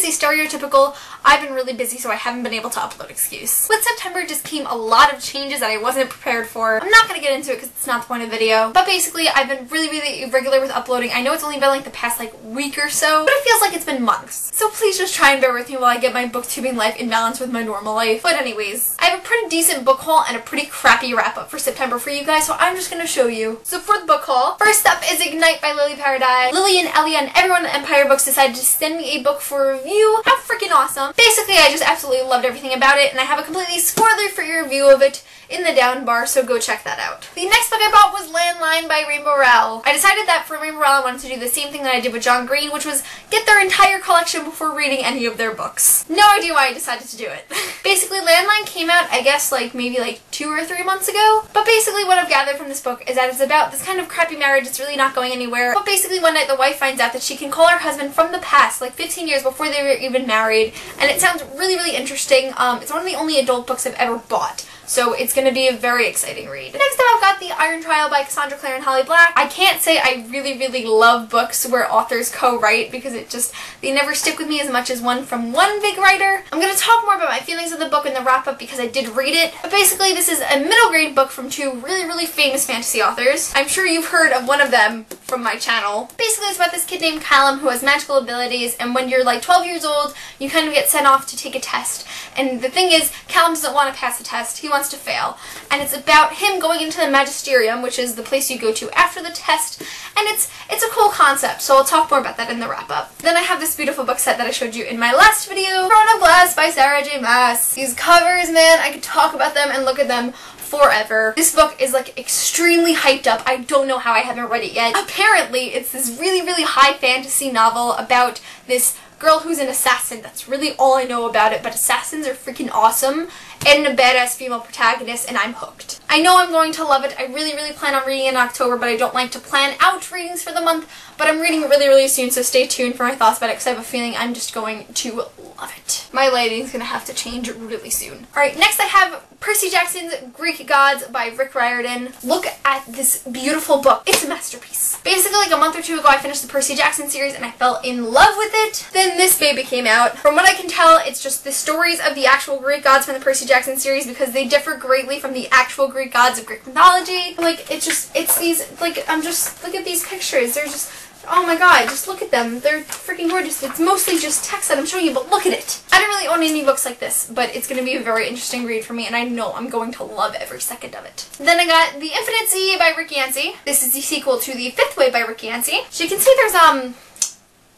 fantasy stereotypical. I've been really busy, so I haven't been able to upload excuse. With September just came a lot of changes that I wasn't prepared for. I'm not going to get into it because it's not the point of the video, but basically I've been really irregular with uploading. I know it's only been like the past like week or so, but it feels like it's been months. So please just try and bear with me while I get my booktubing life in balance with my normal life. But anyways, I have a pretty decent book haul and a pretty crappy wrap up for September for you guys, so I'm just going to show you. So for the book haul, first up is Ignite by Lily Paradise. Lily and Ellie and everyone at Empire Books decided to send me a book for review. How freaking awesome. Basically, I just absolutely loved everything about it, and I have a completely spoiler-free review of it in the down bar, so go check that out. The next book I bought was Landline by Rowell. I decided that for Rowell I wanted to do the same thing that I did with John Green, which was get their entire collection before reading any of their books. No idea why I decided to do it. Basically, Landline came out, I guess, like maybe like 2 or 3 months ago. But basically what I've gathered from this book is that it's about this kind of crappy marriage that's really not going anywhere. But basically one night the wife finds out that she can call her husband from the past, like 15 years before they were even married. And it sounds really interesting. It's one of the only adult books I've ever bought. So it's going to be a very exciting read. Next up I've got The Iron Trial by Cassandra, Clare, and Holly Black. I can't say I really love books where authors co-write because they never stick with me as much as one from one big writer. I'm going to talk more about my feelings of the book in the wrap-up because I did read it. But basically this is a middle grade book from 2 really famous fantasy authors. I'm sure you've heard of one of them from my channel. Basically it's about this kid named Callum who has magical abilities, and when you're like 12 years old you kind of get sent off to take a test. And the thing is, Callum doesn't want to pass the test. He wants to fail. And it's about him going into the magisterium, which is the place you go to after the test. And it's a cool concept, so I'll talk more about that in the wrap-up. Then I have this beautiful book set that I showed you in my last video, Throne of Glass by Sarah J. Maas. These covers, man, I could talk about them and look at them forever. This book is like extremely hyped up. I don't know how I haven't read it yet. Apparently, it's this really high fantasy novel about this girl who's an assassin. That's really all I know about it, but assassins are freaking awesome, and a badass female protagonist, and I'm hooked. I know I'm going to love it. I really plan on reading it in October, but I don't like to plan out readings for the month, but I'm reading it really soon, so stay tuned for my thoughts about it, because I have a feeling I'm just going to love it. My lighting's gonna have to change really soon. Alright, next I have Percy Jackson's Greek Gods by Riordan. Look at this beautiful book. It's a masterpiece. Basically, like a month or 2 ago, I finished the Percy Jackson series and I fell in love with it. Then this baby came out. From what I can tell, it's just the stories of the actual Greek gods from the Percy Jackson series because they differ greatly from the actual Greek gods of Greek mythology. Like, it's these, like, look at these pictures. They're just, oh my god, just look at them. They're freaking gorgeous. It's mostly just text that I'm showing you, but look at it. I don't really own any books like this, but it's going to be a very interesting read for me, and I know I'm going to love every second of it. Then I got The Infinite Sea by Rick Yancey. This is the sequel to The Fifth Way by Rick Yancey. So you can see there's,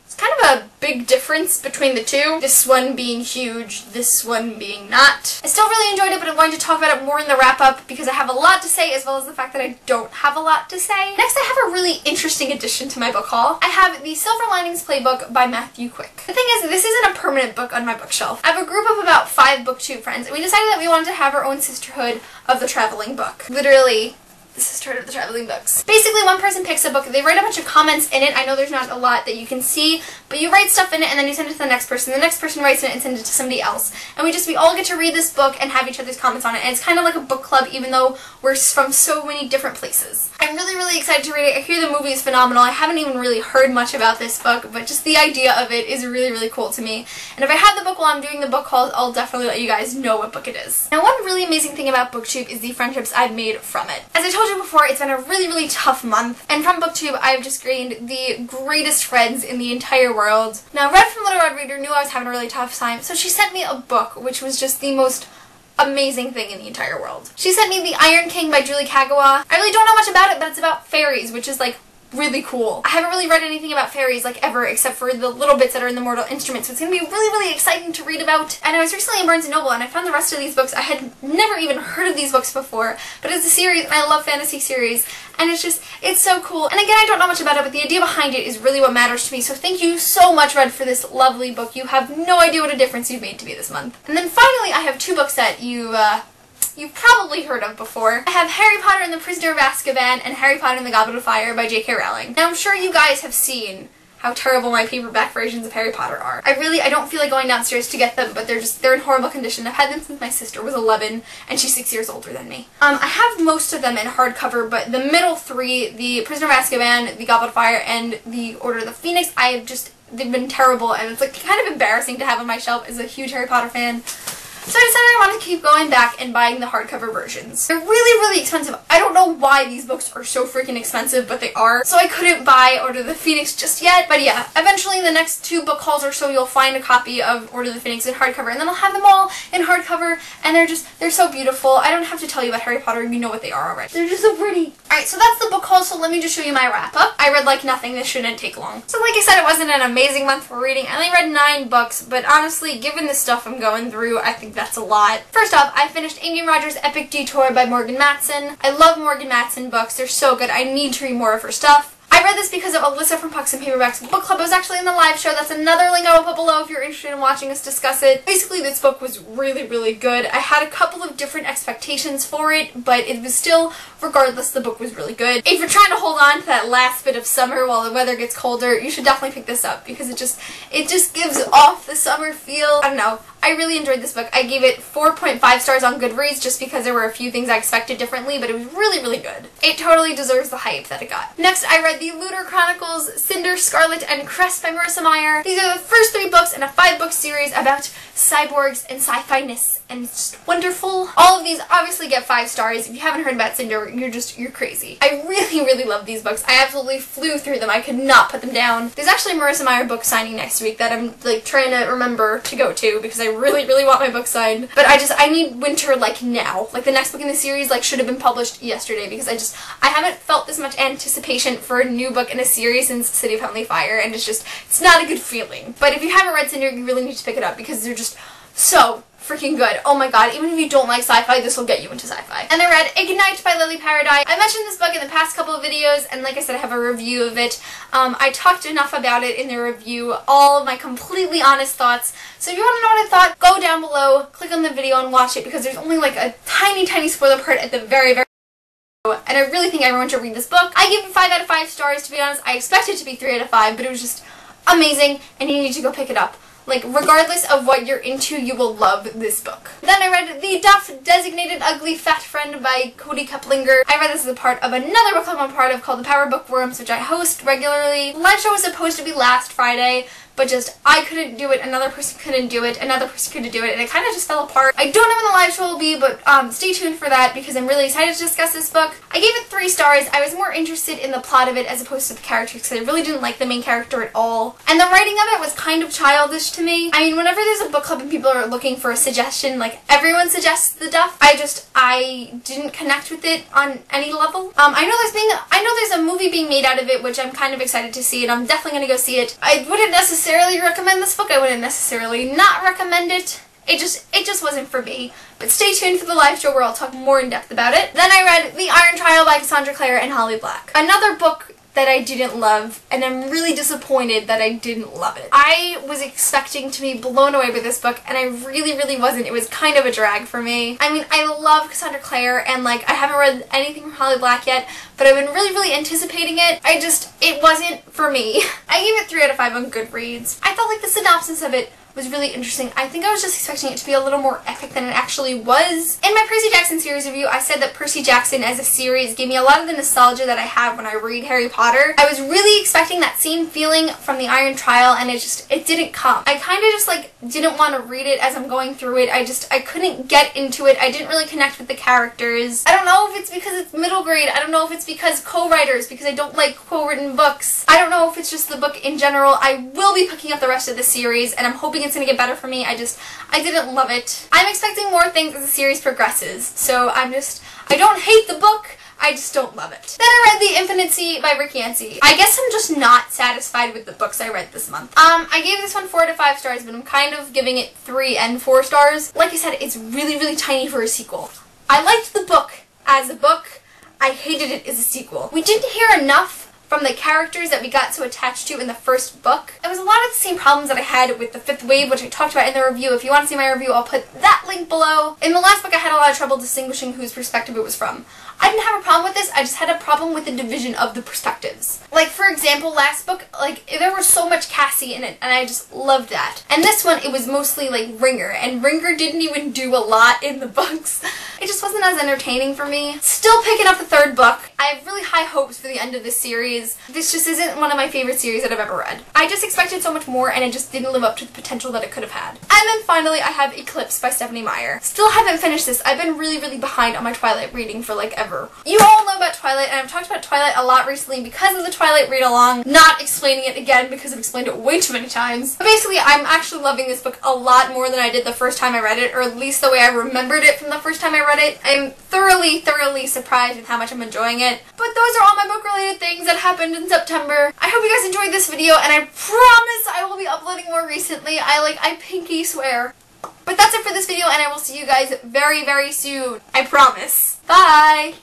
it's kind of a big difference between the two. This one being huge, this one being not. I still really enjoyed it, but I'm going to talk about it more in the wrap-up because I have a lot to say, as well as the fact that I don't have a lot to say. Next, I have a really interesting addition to my book haul. I have The Silver Linings Playbook by Matthew Quick. The thing is, this isn't a permanent book on my bookshelf. I have a group of about 5 booktube friends, and we decided that we wanted to have our own sisterhood of the traveling book. Literally, the sisterhood of the traveling books. Basically, one person picks a book, they write a bunch of comments in it. I know there's not a lot that you can see, but you write stuff in it and then you send it to the next person. The next person writes it and sends it to somebody else. And we all get to read this book and have each other's comments on it. And it's kind of like a book club, even though we're from so many different places. I'm really excited to read it. I hear the movie is phenomenal. I haven't even really heard much about this book, but just the idea of it is really cool to me. And if I have the book while I'm doing the book haul, I'll definitely let you guys know what book it is. Now, one really amazing thing about BookTube is the friendships I've made from it. As I told you before, it's been a really tough month, and from BookTube I've just gained the greatest friends in the entire world. Now, Red from Little Red Reader knew I was having a really tough time, so she sent me a book, which was just the most amazing thing in the entire world. She sent me The Iron King by Julie Kagawa. I really don't know much about it, but it's about fairies, which is like really cool. I haven't really read anything about fairies like ever, except for the little bits that are in the Mortal Instruments, so it's going to be really exciting to read about. And I was recently in Barnes & Noble and I found the rest of these books. I had never even heard of these books before, but it's a series and I love fantasy series, and it's so cool. And again, I don't know much about it, but the idea behind it is really what matters to me, so thank you so much, Red, for this lovely book. You have no idea what a difference you've made to me this month. And then finally, I have 2 books that you've probably heard of before. I have Harry Potter and the Prisoner of Azkaban and Harry Potter and the Goblet of Fire by J.K. Rowling. Now, I'm sure you guys have seen how terrible my paperback versions of Harry Potter are. I don't feel like going downstairs to get them, but they're in horrible condition. I've had them since my sister was 11, and she's 6 years older than me. I have most of them in hardcover, but the middle three, the Prisoner of Azkaban, the Goblet of Fire, and the Order of the Phoenix, they've been terrible, and it's like kind of embarrassing to have on my shelf as a huge Harry Potter fan. So I decided I wanted to keep going back and buying the hardcover versions. They're really, really expensive. I don't know why these books are so freaking expensive, but they are. So I couldn't buy Order of the Phoenix just yet. But yeah, eventually in the next 2 book hauls or so, you'll find a copy of Order of the Phoenix in hardcover. And then I'll have them all in hardcover. And they're so beautiful. I don't have to tell you about Harry Potter. You know what they are already. They're just so pretty. Alright, so that's the book haul. So let me just show you my wrap-up. I read like nothing. This shouldn't take long. So like I said, it wasn't an amazing month for reading. I only read 9 books. But honestly, given the stuff I'm going through, I think that's a lot. First off, I finished Amy Rogers' Epic Detour by Morgan Matson. I love Morgan Matson books. They're so good. I need to read more of her stuff. I read this because of Alyssa from Pucks and Paperbacks Book Club. I was actually in the live show. That's another link I will put below if you're interested in watching us discuss it. Basically, this book was really, really good. I had a couple of different expectations for it, but it was still, regardless, the book was really good. If you're trying to hold on to that last bit of summer while the weather gets colder, you should definitely pick this up because it just gives off the summer feel. I don't know. I really enjoyed this book. I gave it 4.5 stars on Goodreads just because there were a few things I expected differently, but it was really, really good. It totally deserves the hype that it got. Next, I read the Looter Chronicles, Cinder, Scarlet, and Crest by Marissa Meyer. These are the first 3 books in a 5-book series about cyborgs and sci-fi-ness, and it's just wonderful. All of these obviously get 5 stars. If you haven't heard about Cinder, you're crazy. I really, really love these books. I absolutely flew through them. I could not put them down. There's actually a Marissa Meyer book signing next week that I'm like trying to remember to go to because I really, really want my book signed. But I need winter like now. Like the next book in the series like should have been published yesterday because I haven't felt this much anticipation for a new book in a series since City of Heavenly Fire, and it's not a good feeling. But if you haven't read Cinder, you really need to pick it up because they're just so freaking good. Oh my god, even if you don't like sci-fi, this will get you into sci-fi. And I read Ignite by Lily Paradise. I mentioned this book in the past couple of videos, and like I said, I have a review of it. I talked enough about it in the review, all of my completely honest thoughts. So if you want to know what I thought, go down below, click on the video and watch it because there's only like a tiny, tiny spoiler part at the very, very and I really think everyone should read this book. I give it 5 out of 5 stars, to be honest. I expected it to be 3 out of 5, but it was just amazing, and you need to go pick it up. Like, regardless of what you're into, you will love this book. Then I read The Duff Designated Ugly Fat Friend by Cody Keplinger. I read this as a part of another book club I'm part of called The Power Bookworms, which I host regularly. The live show was supposed to be last Friday, but just I couldn't do it, another person couldn't do it, another person couldn't do it, and it kind of just fell apart. I don't know when the live show will be, but stay tuned for that because I'm really excited to discuss this book. I gave it 3 stars. I was more interested in the plot of it as opposed to the characters because I really didn't like the main character at all. And the writing of it was kind of childish to me. I mean, whenever there's a book club and people are looking for a suggestion, like everyone suggests The Duff, I didn't connect with it on any level. I know there's a movie being made out of it, which I'm kind of excited to see, and I'm definitely going to go see it. I wouldn't necessarily recommend this book. I wouldn't necessarily not recommend it. It just wasn't for me. But stay tuned for the live show where I'll talk more in depth about it. Then I read The Iron Trial by Cassandra, Clare, and Holly Black. Another book that I didn't love, and I'm really disappointed that I didn't love it. I was expecting to be blown away by this book, and I really, really wasn't. It was kind of a drag for me. I mean, I love Cassandra Clare, and like, I haven't read anything from Holly Black yet, but I've been really, really anticipating it. It wasn't for me. I gave it 3 out of 5 on Goodreads. I felt like the synopsis of it was really interesting. I think I was just expecting it to be a little more epic than it actually was. In my Percy Jackson series review, I said that Percy Jackson as a series gave me a lot of the nostalgia that I have when I read Harry Potter. I was really expecting that same feeling from The Iron Trial, and it didn't come. I kind of just like didn't want to read it as I'm going through it. I couldn't get into it. I didn't really connect with the characters. I don't know if it's because it's middle grade. I don't know if it's because co-writers, because I don't like co-written books. I don't know if it's just the book in general. I will be picking up the rest of the series, and I'm hoping it's going to get better for me. I didn't love it. I'm expecting more things as the series progresses, so I don't hate the book, I just don't love it. Then I read The Infinite Sea by Yancey. I guess I'm just not satisfied with the books I read this month. I gave this one 4 out of 5 stars, but I'm kind of giving it 3 and 4 stars. Like I said, it's really, really tiny for a sequel. I liked the book as a book. I hated it as a sequel. We didn't hear enough from the characters that we got so attached to in the first book. It was a lot of the same problems that I had with the fifth wave, which I talked about in the review. If you want to see my review, I'll put that link below. In the last book, I had a lot of trouble distinguishing whose perspective it was from. I didn't have a problem with this, I just had a problem with the division of the perspectives. Like, for example, last book, like, there was so much Cassie in it, and I just loved that. And this one, it was mostly, like, Ringer, and Ringer didn't even do a lot in the books. It just wasn't as entertaining for me. Still picking up the third book. I have really high hopes for the end of this series. This just isn't one of my favorite series that I've ever read. I just expected so much more, and it just didn't live up to the potential that it could have had. And then finally, I have Eclipsed by Stephenie Meyer. Still haven't finished this. I've been really, really behind on my Twilight reading for, like, ever. You all know about Twilight, and I've talked about Twilight a lot recently because of the Twilight read-along, not explaining it again because I've explained it way too many times. But basically, I'm actually loving this book a lot more than I did the first time I read it, or at least the way I remembered it from the first time I read it. I'm thoroughly, thoroughly surprised with how much I'm enjoying it. But those are all my book-related things that happened in September. I hope you guys enjoyed this video, and I promise I will be uploading more recently. I pinky swear. But that's it for this video, and I will see you guys very, very soon. I promise. Bye!